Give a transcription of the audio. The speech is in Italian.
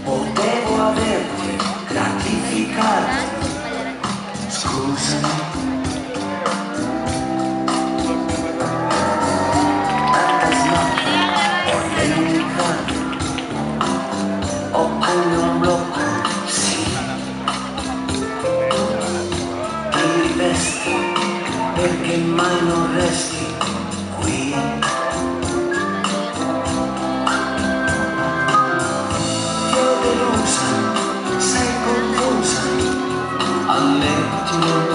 potevo averti gratificato. Scusami, tanta smacca ho dimenticato, ho pugno un blocco, sì, ti rivesti perché mai non resti qui. Sei confusa, ammettilo.